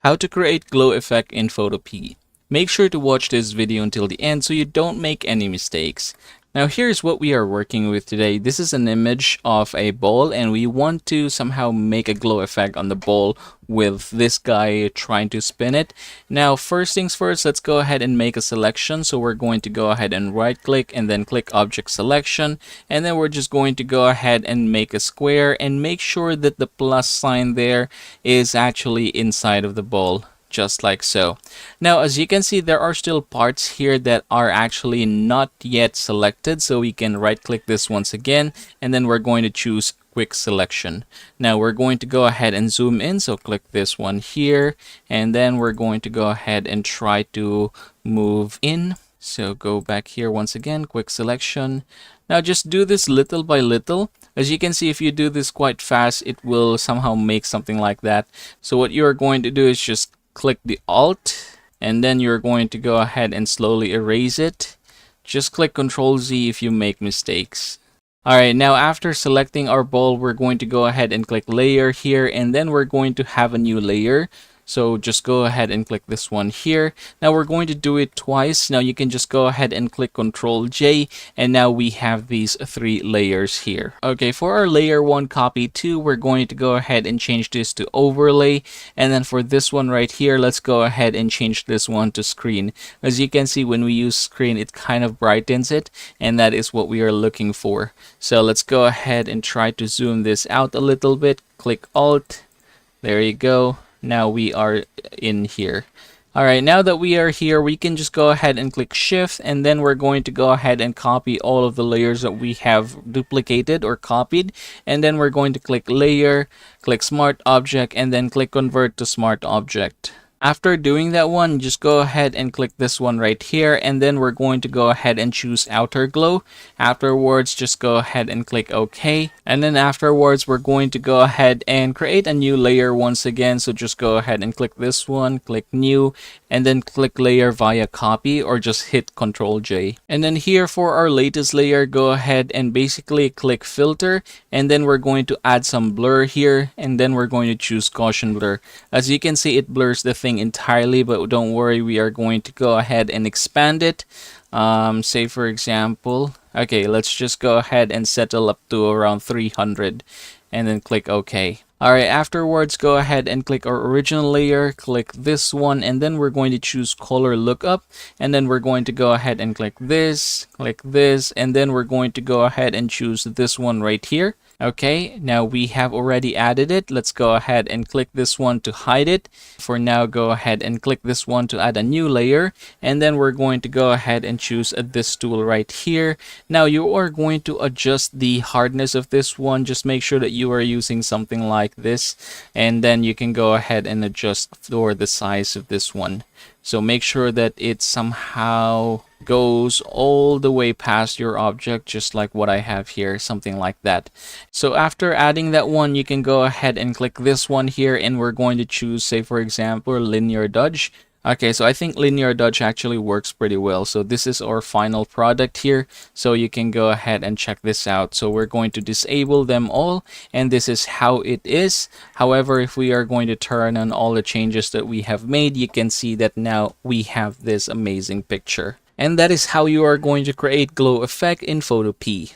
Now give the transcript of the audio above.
How to create glow effect in Photopea. Make sure to watch this video until the end so you don't make any mistakes. Now here's what we are working with today. This is an image of a ball and we want to somehow make a glow effect on the ball with this guy trying to spin it. Now first things first, let's go ahead and make a selection. So we're going to go ahead and right click and then click object selection, and then we're just going to go ahead and make a square and make sure that the plus sign there is actually inside of the ball, just like so. Now as you can see, there are still parts here that are actually not yet selected, so we can right click this once again and then we're going to choose quick selection. Now we're going to go ahead and zoom in, so click this one here and then we're going to go ahead and try to move in. So go back here once again, quick selection. Now just do this little by little. As you can see, if you do this quite fast, it will somehow make something like that. So what you're going to do is just click the Alt and then you're going to go ahead and slowly erase it. Just click Ctrl Z if you make mistakes. Alright, now after selecting our ball, we're going to go ahead and click layer here and then we're going to have a new layer. So just go ahead and click this one here. Now we're going to do it twice. Now you can just go ahead and click Ctrl J and now we have these three layers here. Okay, for our layer 1 copy 2, we're going to go ahead and change this to overlay. And then for this one right here, let's go ahead and change this one to screen. As you can see, when we use screen, it kind of brightens it, and that is what we are looking for. So let's go ahead and try to zoom this out a little bit. Click Alt. There you go. Now we are in here. Alright, now that we are here, we can just go ahead and click Shift and then we're going to go ahead and copy all of the layers that we have duplicated or copied, and then we're going to click Layer, click Smart Object, and then click Convert to Smart Object. After doing that one, just go ahead and click this one right here and then we're going to go ahead and choose Outer Glow. Afterwards, just go ahead and click OK. And then afterwards, we're going to go ahead and create a new layer once again. So just go ahead and click this one, click New, and then click Layer via Copy or just hit Ctrl J. And then here for our latest layer, go ahead and basically click Filter and then we're going to add some blur here and then we're going to choose Gaussian Blur. As you can see, it blurs the thing entirely, but don't worry, we are going to go ahead and expand it. Say for example, okay, let's just go ahead and settle up to around 300 and then click OK. Alright, afterwards go ahead and click our original layer, click this one, and then we're going to choose color lookup, and then we're going to go ahead and click this, and then we're going to go ahead and choose this one right here. Okay, now we have already added it. Let's go ahead and click this one to hide it. For now, go ahead and click this one to add a new layer. And then we're going to go ahead and choose this tool right here. Now you are going to adjust the hardness of this one. Just make sure that you are using something like this. And then you can go ahead and adjust for the size of this one. So make sure that it somehow goes all the way past your object, just like what I have here, something like that. So after adding that one, you can go ahead and click this one here and we're going to choose, say for example, linear dodge. Okay, so I think linear dodge actually works pretty well. So this is our final product here. So you can go ahead and check this out. So we're going to disable them all and this is how it is. However, if we are going to turn on all the changes that we have made, you can see that now we have this amazing picture. And that is how you are going to create glow effect in Photopea.